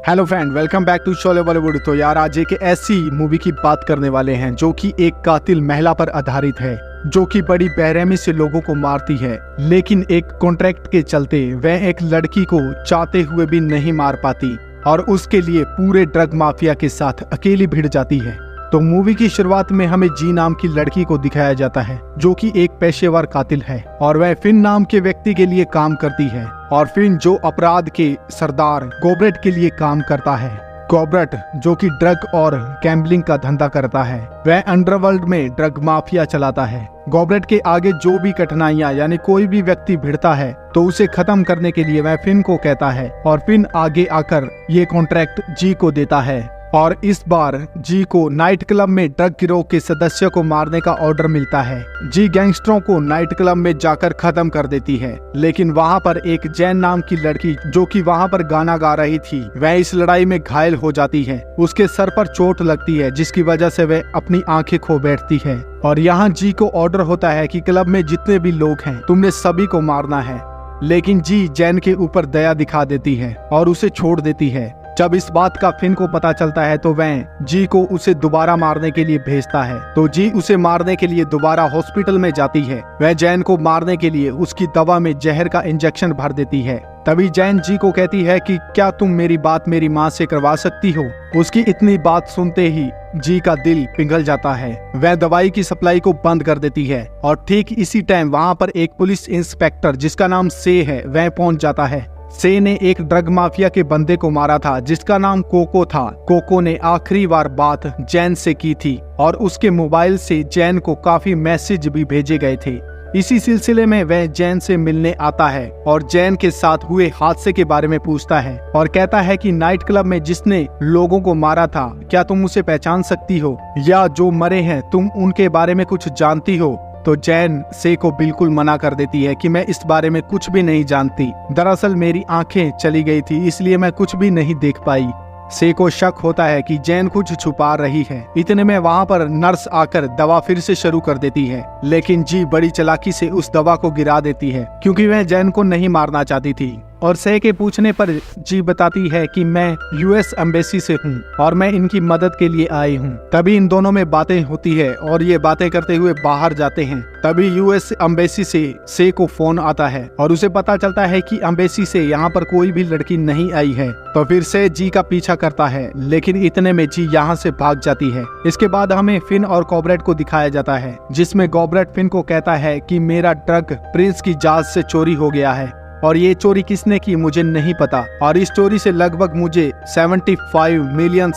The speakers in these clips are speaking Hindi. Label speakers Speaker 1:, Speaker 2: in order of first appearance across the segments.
Speaker 1: Hello friend, welcome back to Sholay Bollywood. तो यार आज एक ऐसी मूवी की बात करने वाले हैं जो कि एक कातिल महिला पर आधारित है, जो कि बड़ी बेरहमी से लोगों को मारती है, लेकिन एक कॉन्ट्रैक्ट के चलते वह एक लड़की को चाहते हुए भी नहीं मार पाती और उसके लिए पूरे ड्रग माफिया के साथ अकेली भिड़ जाती है। तो मूवी की शुरुआत में हमें जी नाम की लड़की को दिखाया जाता है, जो कि एक पेशेवर कातिल है और वह फिन नाम के व्यक्ति के लिए काम करती है। और फिन जो अपराध के सरदार गोब्रेट के लिए काम करता है। गोब्रेट जो कि ड्रग और गैम्बलिंग का धंधा करता है, वह अंडरवर्ल्ड में ड्रग माफिया चलाता है। गोब्रेट के आगे जो भी कठिनाइयां यानी कोई भी व्यक्ति भिड़ता है तो उसे खत्म करने के लिए वह फिन को कहता है और फिन आगे आकर ये कॉन्ट्रैक्ट जी को देता है। और इस बार जी को नाइट क्लब में ड्रग गिरोह के सदस्यों को मारने का ऑर्डर मिलता है। जी गैंगस्टरों को नाइट क्लब में जाकर खत्म कर देती है, लेकिन वहां पर एक जैन नाम की लड़की जो कि वहां पर गाना गा रही थी, वह इस लड़ाई में घायल हो जाती है। उसके सर पर चोट लगती है, जिसकी वजह से वह अपनी आंखें खो बैठती है। और यहाँ जी को ऑर्डर होता है कि क्लब में जितने भी लोग हैं तुमने सभी को मारना है, लेकिन जी जैन के ऊपर दया दिखा देती है और उसे छोड़ देती है। जब इस बात का फिन को पता चलता है तो वह जी को उसे दोबारा मारने के लिए भेजता है। तो जी उसे मारने के लिए दोबारा हॉस्पिटल में जाती है। वह जैन को मारने के लिए उसकी दवा में जहर का इंजेक्शन भर देती है। तभी जैन जी को कहती है कि क्या तुम मेरी बात मेरी माँ से करवा सकती हो। उसकी इतनी बात सुनते ही जी का दिल पिघल जाता है। वह दवाई की सप्लाई को बंद कर देती है और ठीक इसी टाइम वहाँ पर एक पुलिस इंस्पेक्टर जिसका नाम से है वह पहुँच जाता है। से ने एक ड्रग माफिया के बंदे को मारा था जिसका नाम कोको था। कोको ने आखिरी बार बात जैन से की थी और उसके मोबाइल से जैन को काफी मैसेज भी भेजे गए थे। इसी सिलसिले में वह जैन से मिलने आता है और जैन के साथ हुए हादसे के बारे में पूछता है और कहता है कि नाइट क्लब में जिसने लोगों को मारा था, क्या तुम उसे पहचान सकती हो, या जो मरे हैं तुम उनके बारे में कुछ जानती हो। तो जैन से को बिल्कुल मना कर देती है कि मैं इस बारे में कुछ भी नहीं जानती। दरअसल मेरी आंखें चली गई थी, इसलिए मैं कुछ भी नहीं देख पाई। से को शक होता है कि जैन कुछ छुपा रही है। इतने में वहाँ पर नर्स आकर दवा फिर से शुरू कर देती है, लेकिन जी बड़ी चालाकी से उस दवा को गिरा देती है क्योंकि वह जैन को नहीं मारना चाहती थी। और से के पूछने पर जी बताती है कि मैं यूएस एम्बेसी से हूँ और मैं इनकी मदद के लिए आई हूँ। तभी इन दोनों में बातें होती है और ये बातें करते हुए बाहर जाते हैं। तभी यूएस एम्बेसी से को फोन आता है और उसे पता चलता है कि एम्बेसी से यहाँ पर कोई भी लड़की नहीं आई है। तो फिर से जी का पीछा करता है, लेकिन इतने में जी यहाँ से भाग जाती है। इसके बाद हमें फिन और गोब्रेट को दिखाया जाता है, जिसमें गोब्रेट फिन को कहता है कि मेरा ड्रग प्रिंस की जहाज से चोरी हो गया है और ये चोरी किसने की मुझे नहीं पता, और इस चोरी से लगभग मुझे $75 मिलियन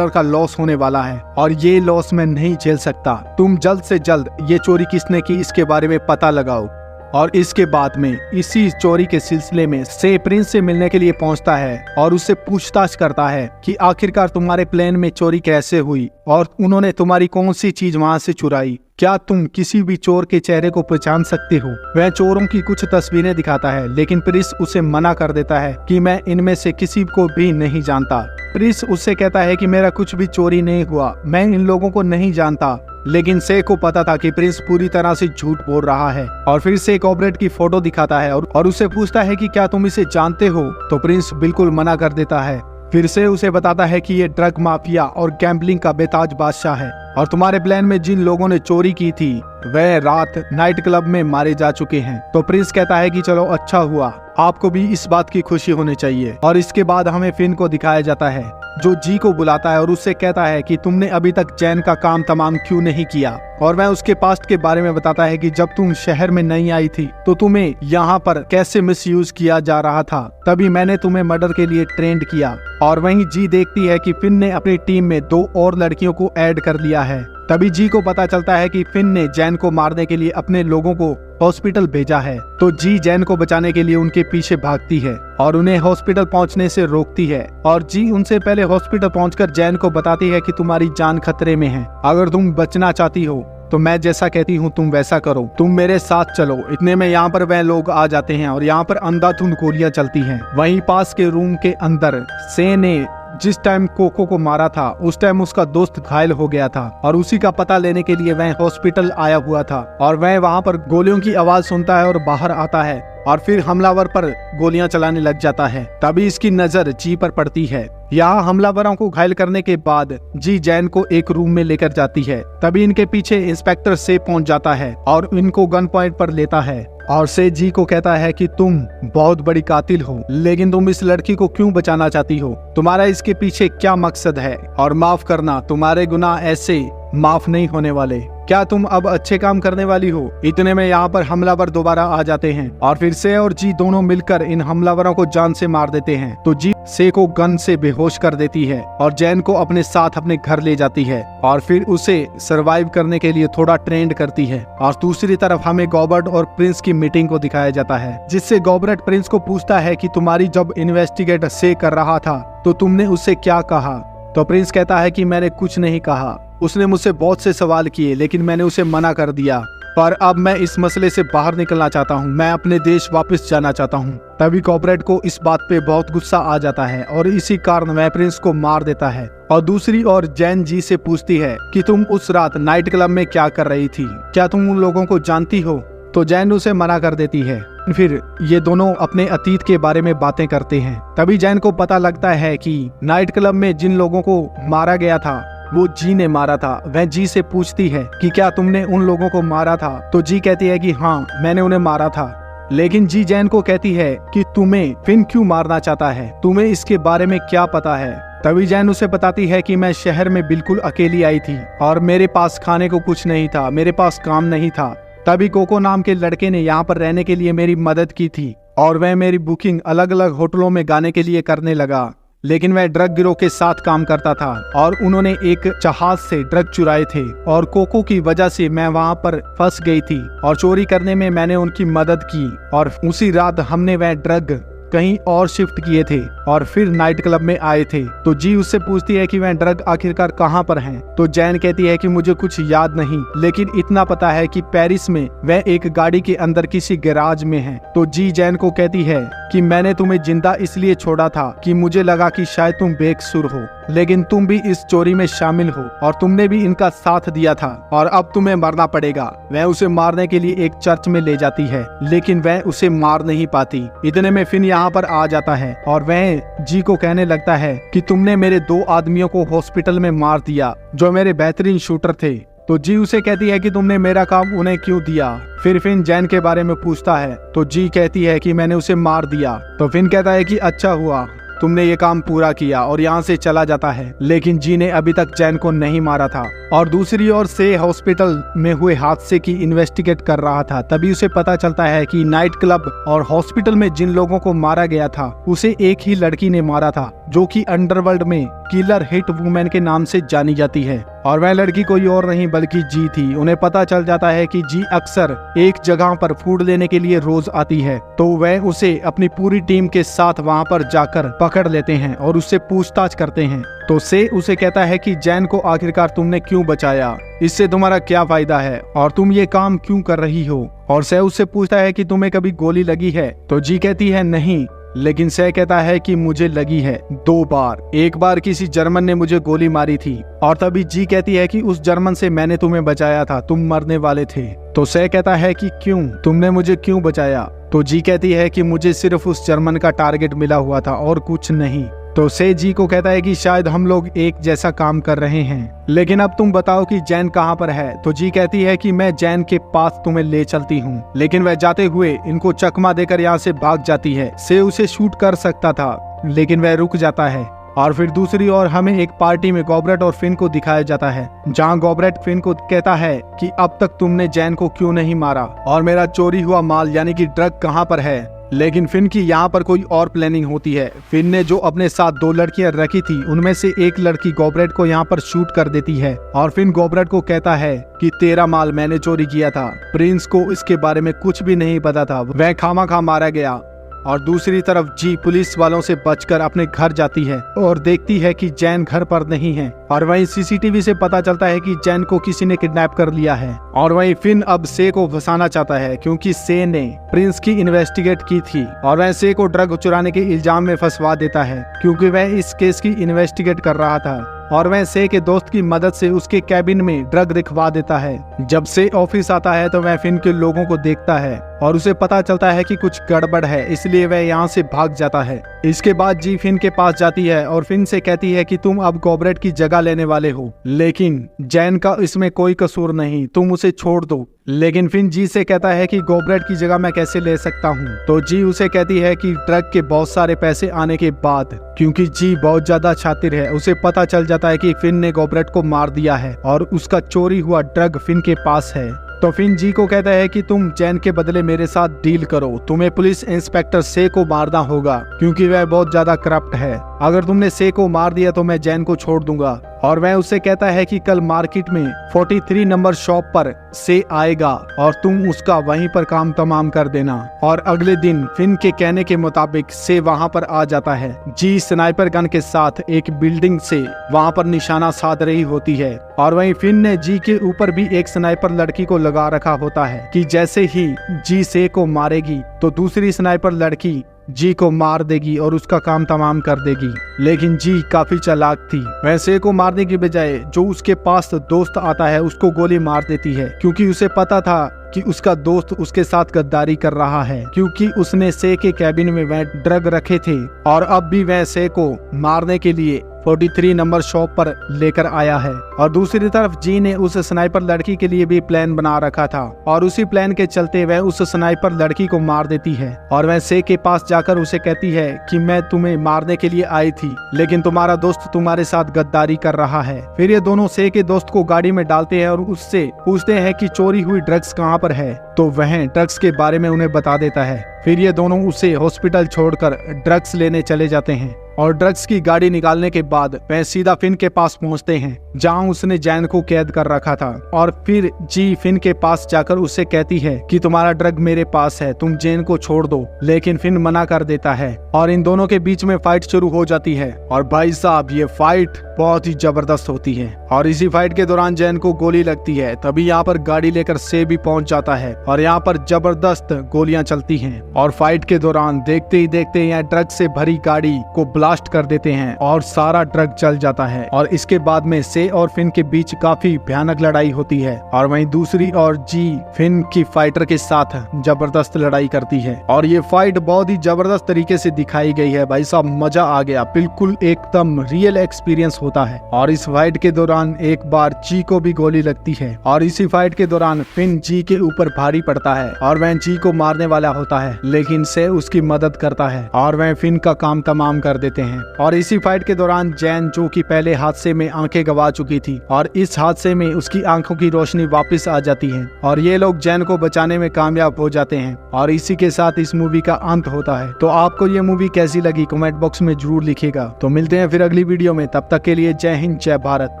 Speaker 1: का लॉस होने वाला है और ये लॉस मैं नहीं झेल सकता। तुम जल्द से जल्द ये चोरी किसने की इसके बारे में पता लगाओ। और इसके बाद में इसी चोरी के सिलसिले में से प्रिंस से मिलने के लिए पहुंचता है और उससे पूछताछ करता है कि आखिरकार तुम्हारे प्लेन में चोरी कैसे हुई और उन्होंने तुम्हारी कौन सी चीज वहां से चुराई। क्या तुम किसी भी चोर के चेहरे को पहचान सकते हो। वह चोरों की कुछ तस्वीरें दिखाता है, लेकिन प्रिंस उसे मना कर देता है कि मैं इनमें से किसी को भी नहीं जानता। प्रिंस उससे कहता है कि मेरा कुछ भी चोरी नहीं हुआ, मैं इन लोगों को नहीं जानता। लेकिन से को पता था कि प्रिंस पूरी तरह से झूठ बोल रहा है। और फिर से गोब्रेट की फोटो दिखाता है और उससे पूछता है कि क्या तुम इसे जानते हो। तो प्रिंस बिल्कुल मना कर देता है। फिर से उसे बताता है कि ये ड्रग माफिया और गैम्बलिंग का बेताज बादशाह है और तुम्हारे प्लान में जिन लोगों ने चोरी की थी वह रात नाइट क्लब में मारे जा चुके हैं। तो प्रिंस कहता है कि चलो अच्छा हुआ, आपको भी इस बात की खुशी होनी चाहिए। और इसके बाद हमें फिन को दिखाया जाता है जो जी को बुलाता है और उससे कहता है कि तुमने अभी तक जैन का काम तमाम क्यों नहीं किया। और वह उसके पास्ट के बारे में बताता है कि जब तुम शहर में नहीं आई थी तो तुम्हें यहाँ पर कैसे मिसयूज किया जा रहा था, तभी मैंने तुम्हें मर्डर के लिए ट्रेंड किया। और वहीं जी देखती है कि फिन ने अपनी टीम में 2 और लड़कियों को ऐड कर लिया है। तभी जी को पता चलता है कि फिन ने जैन को मारने के लिए अपने लोगों को हॉस्पिटल भेजा है। तो जी जैन को बचाने के लिए उनके पीछे भागती है और उन्हें हॉस्पिटल पहुंचने से रोकती है। और जी उनसे पहले हॉस्पिटल पहुंचकर जैन को बताती है कि तुम्हारी जान खतरे में है, अगर तुम बचना चाहती हो तो मैं जैसा कहती हूँ तुम वैसा करो, तुम मेरे साथ चलो। इतने में यहाँ पर वह लोग आ जाते हैं और यहाँ पर अंधाधुंध गोलियां चलती हैं। वहीं पास के रूम के अंदर से ने जिस टाइम कोको को मारा था उस टाइम उसका दोस्त घायल हो गया था और उसी का पता लेने के लिए वह हॉस्पिटल आया हुआ था। और वह वहाँ पर गोलियों की आवाज सुनता है और बाहर आता है और फिर हमलावर पर गोलियां चलाने लग जाता है। तभी इसकी नजर जी पर पड़ती है। यहाँ हमलावरों को घायल करने के बाद जी जैन को एक रूम में लेकर जाती है। तभी इनके पीछे इंस्पेक्टर से पहुंच जाता है और इनको गन पॉइंट पर लेता है और से जी को कहता है कि तुम बहुत बड़ी कातिल हो, लेकिन तुम इस लड़की को क्यों बचाना चाहती हो, तुम्हारा इसके पीछे क्या मकसद है, और माफ करना, तुम्हारे गुनाह ऐसे माफ नहीं होने वाले। क्या तुम अब अच्छे काम करने वाली हो। इतने में यहाँ पर हमलावर दोबारा आ जाते हैं और फिर से और जी दोनों मिलकर इन हमलावरों को जान से मार देते हैं। तो जी से को गन से बेहोश कर देती है और जैन को अपने साथ अपने घर ले जाती है और फिर उसे सरवाइव करने के लिए थोड़ा ट्रेंड करती है। और दूसरी तरफ हमें गॉबर्ट और प्रिंस की मीटिंग को दिखाया जाता है, जिससे गॉबर्ट प्रिंस को पूछता है कि तुम्हारी जब इन्वेस्टिगेट से कर रहा था तो तुमने उससे क्या कहा। तो प्रिंस कहता है कि मैंने कुछ नहीं कहा, उसने मुझसे बहुत से सवाल किए लेकिन मैंने उसे मना कर दिया, पर अब मैं इस मसले से बाहर निकलना चाहता हूँ, मैं अपने देश वापस जाना चाहता हूँ। तभी कॉर्पोरेट को इस बात पे बहुत गुस्सा आ जाता है और इसी कारण वह प्रिंस को मार देता है। और दूसरी ओर जैन जी से पूछती है कि तुम उस रात नाइट क्लब में क्या कर रही थी, क्या तुम उन लोगों को जानती हो। तो जैन उसे मना कर देती है। फिर ये दोनों अपने अतीत के बारे में बातें करते हैं। तभी जैन को पता लगता है कि नाइट क्लब में जिन लोगों को मारा गया था वो जी ने मारा था। वह जी से पूछती है कि क्या तुमने उन लोगों को मारा था। तो जी कहती है कि हाँ, मैंने उन्हें मारा था। लेकिन जी जैन को कहती है कि तुम्हें फिन क्यों मारना चाहता है, तुम्हें इसके बारे में क्या पता है। तभी जैन उसे बताती है कि मैं शहर में बिल्कुल अकेली आई थी और मेरे पास खाने को कुछ नहीं था, मेरे पास काम नहीं था। तभी कोको नाम के लड़के ने यहाँ पर रहने के लिए मेरी मदद की थी और वह मेरी बुकिंग अलग अलग होटलों में गाने के लिए करने लगा। लेकिन वह ड्रग गिरोह के साथ काम करता था और उन्होंने एक जहाज से ड्रग चुराए थे और कोको की वजह से मैं वहां पर फंस गई थी और चोरी करने में मैंने उनकी मदद की और उसी रात हमने वह ड्रग कहीं और शिफ्ट किए थे और फिर नाइट क्लब में आए थे। तो जी उससे पूछती है कि वह ड्रग आखिरकार कहाँ पर हैं। तो जैन कहती है कि मुझे कुछ याद नहीं, लेकिन इतना पता है कि पेरिस में वह एक गाड़ी के अंदर किसी गैराज में है। तो जी जैन को कहती है कि मैंने तुम्हें जिंदा इसलिए छोड़ा था कि मुझे लगा कि शायद तुम बेकसूर हो, लेकिन तुम भी इस चोरी में शामिल हो और तुमने भी इनका साथ दिया था और अब तुम्हें मरना पड़ेगा। वह उसे मारने के लिए एक चर्च में ले जाती है, लेकिन वह उसे मार नहीं पाती। इतने में फिन यहाँ पर आ जाता है और वह जी को कहने लगता है कि तुमने मेरे 2 आदमियों को हॉस्पिटल में मार दिया जो मेरे बेहतरीन शूटर थे। तो जी उसे कहती है कि तुमने मेरा काम उन्हें क्यों दिया। फिर फिन जैन के बारे में पूछता है तो जी कहती है कि मैंने उसे मार दिया। तो फिन कहता है कि अच्छा हुआ तुमने ये काम पूरा किया और यहाँ से चला जाता है। लेकिन जी ने अभी तक जैन को नहीं मारा था। और दूसरी ओर से हॉस्पिटल में हुए हादसे की इन्वेस्टिगेट कर रहा था। तभी उसे पता चलता है कि नाइट क्लब और हॉस्पिटल में जिन लोगों को मारा गया था उसे एक ही लड़की ने मारा था, जो कि अंडरवर्ल्ड में किलर हिट वुमेन के नाम से जानी जाती है। और वह लड़की कोई और नहीं बल्कि जी थी। उन्हें पता चल जाता है कि जी अक्सर एक जगह पर फूड लेने के लिए रोज आती है, तो वह उसे अपनी पूरी टीम के साथ वहां पर जाकर पकड़ लेते हैं और उससे पूछताछ करते हैं। तो से उसे कहता है कि जैन को आखिरकार तुमने क्यों बचाया, इससे तुम्हारा क्या फायदा है और तुम ये काम क्यों कर रही हो। और से उससे पूछता है कि तुम्हें कभी गोली लगी है। तो जी कहती है नहीं, लेकिन से कहता है कि मुझे लगी है 2 बार। एक बार किसी जर्मन ने मुझे गोली मारी थी और तभी जी कहती है कि उस जर्मन से मैंने तुम्हें बचाया था, तुम मरने वाले थे। तो से कहता है कि क्यों, तुमने मुझे क्यों बचाया। तो जी कहती है कि मुझे सिर्फ उस जर्मन का टारगेट मिला हुआ था और कुछ नहीं। तो से जी को कहता है कि शायद हम लोग एक जैसा काम कर रहे हैं, लेकिन अब तुम बताओ कि जैन कहाँ पर है। तो जी कहती है कि मैं जैन के पास तुम्हें ले चलती हूँ, लेकिन वह जाते हुए इनको चकमा देकर यहाँ से भाग जाती है। से उसे शूट कर सकता था, लेकिन वह रुक जाता है। और फिर दूसरी ओर हमें एक पार्टी में गॉबरेट और फिन को दिखाया जाता है, जहां गॉबरेट फिन को कहता है कि अब तक तुमने जैन को क्यों नहीं मारा और मेरा चोरी हुआ माल यानी कि ड्रग कहाँ पर है। लेकिन फिन की यहाँ पर कोई और प्लानिंग होती है। फिन ने जो अपने साथ 2 लड़कियां रखी थी उनमें से एक लड़की गॉबरेट को यहाँ पर शूट कर देती है और फिन गॉबरेट को कहता है कि तेरा माल मैंने चोरी किया था। प्रिंस को इसके बारे में कुछ भी नहीं पता था, वह खामा मारा गया। और दूसरी तरफ जी पुलिस वालों से बचकर अपने घर जाती है और देखती है कि जैन घर पर नहीं है। और वहीं सीसीटीवी से पता चलता है कि जैन को किसी ने किडनैप कर लिया है। और वहीं फिन अब से को फंसाना चाहता है, क्योंकि से ने प्रिंस की इन्वेस्टिगेट की थी और वह से को ड्रग चुराने के इल्जाम में फंसवा देता है, क्योंकि वह इस केस की इन्वेस्टिगेट कर रहा था। और वह से के दोस्त की मदद से उसके कैबिन में ड्रग दिखवा देता है। जब से ऑफिस आता है तो वह फिन के लोगों को देखता है और उसे पता चलता है कि कुछ गड़बड़ है, इसलिए वह यहाँ से भाग जाता है। इसके बाद जी फिन के पास जाती है और फिन से कहती है कि तुम अब गोब्रेट की जगह लेने वाले हो, लेकिन जैन का इसमें कोई कसूर नहीं, तुम उसे छोड़ दो। लेकिन फिन जी से कहता है कि गोब्रेट की जगह मैं कैसे ले सकता हूँ। तो जी उसे कहती है कि ड्रग के बहुत सारे पैसे आने के बाद, क्योंकि जी बहुत ज्यादा शातिर है, उसे पता चल जाता है कि फिन ने गोब्रेट को मार दिया है और उसका चोरी हुआ ड्रग फिन के पास है। तो फिन जी को कहता है कि तुम जैन के बदले मेरे साथ डील करो, तुम्हें पुलिस इंस्पेक्टर से को मारना होगा क्योंकि वह बहुत ज्यादा करप्ट है। अगर तुमने से को मार दिया तो मैं जैन को छोड़ दूंगा। और वह उससे कहता है कि कल मार्केट में 43 नंबर शॉप पर से आएगा और तुम उसका वहीं पर काम तमाम कर देना। और अगले दिन फिन के कहने के मुताबिक से वहां पर आ जाता है। जी स्नाइपर गन के साथ एक बिल्डिंग से वहां पर निशाना साध रही होती है और वहीं फिन ने जी के ऊपर भी एक स्नाइपर लड़की को लगा रखा होता है कि जैसे ही जी से को मारेगी तो दूसरी स्नाइपर लड़की जी को मार देगी और उसका काम तमाम कर देगी। लेकिन जी काफी चालाक थी, वैसे को मारने की बजाय जो उसके पास दोस्त आता है उसको गोली मार देती है, क्योंकि उसे पता था कि उसका दोस्त उसके साथ गद्दारी कर रहा है, क्योंकि उसने से के कैबिन में वह ड्रग रखे थे और अब भी वह से को मारने के लिए 43 नंबर शॉप पर लेकर आया है। और दूसरी तरफ जी ने उस स्नाइपर लड़की के लिए भी प्लान बना रखा था और उसी प्लान के चलते वह उस स्नाइपर लड़की को मार देती है और वह से के पास जाकर उसे कहती है कि मैं तुम्हें मारने के लिए आई थी, लेकिन तुम्हारा दोस्त तुम्हारे साथ गद्दारी कर रहा है। फिर ये दोनों से के दोस्त को गाड़ी में डालते हैं और उससे पूछते हैं कि चोरी हुई ड्रग्स कहाँ पर है, तो वह ड्रग्स के बारे में उन्हें बता देता है। फिर ये दोनों उसे हॉस्पिटल छोड़कर ड्रग्स लेने चले जाते हैं और ड्रग्स की गाड़ी निकालने के बाद वह सीधा फिन के पास पहुंचते हैं जहां उसने जैन को कैद कर रखा था। और फिर जी फिन के पास जाकर उससे कहती है कि तुम्हारा ड्रग मेरे पास है, तुम जैन को छोड़ दो, लेकिन फिन मना कर देता है और इन दोनों के बीच में फाइट शुरू हो जाती है। और भाई साहब ये फाइट बहुत ही जबरदस्त होती है और इसी फाइट के दौरान जैन को गोली लगती है। तभी यहाँ पर गाड़ी लेकर से भी पहुंच जाता है और यहाँ पर जबरदस्त गोलियां चलती हैं और फाइट के दौरान देखते ही देखते यहाँ ड्रग से भरी गाड़ी को ब्लास्ट कर देते हैं और सारा ड्रग चल जाता है। और इसके बाद में से और फिन के बीच काफी भयानक लड़ाई होती है और वहीं दूसरी ओर जी फिन की फाइटर के साथ जबरदस्त लड़ाई करती है और ये फाइट बहुत ही जबरदस्त तरीके से दिखाई गई है। भाई साहब मजा आ गया, बिल्कुल एकदम रियल एक्सपीरियंस होता है। और इस फाइट के दौरान एक बार जी को भी गोली लगती है और इसी फाइट के दौरान फिन जी के ऊपर भारी पड़ता है और वह जी को मारने वाला होता है, लेकिन से उसकी मदद करता है और वह फिन का काम तमाम कर देते हैं। और इसी फाइट के दौरान जैन, जो कि पहले हादसे में आंखें गवा चुकी थी, और इस हादसे में उसकी आंखों की रोशनी वापस आ जाती है और ये लोग जैन को बचाने में कामयाब हो जाते हैं और इसी के साथ इस मूवी का अंत होता है। तो आपको ये मूवी कैसी लगी कमेंट बॉक्स में जरूर लिखिएगा। तो मिलते हैं फिर अगली वीडियो में, तब तक के लिए जय हिंद जय भारत।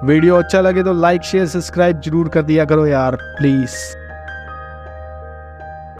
Speaker 1: वीडियो अच्छा लगे तो लाइक शेयर सब्सक्राइब जरूर कर दिया करो यार प्लीज।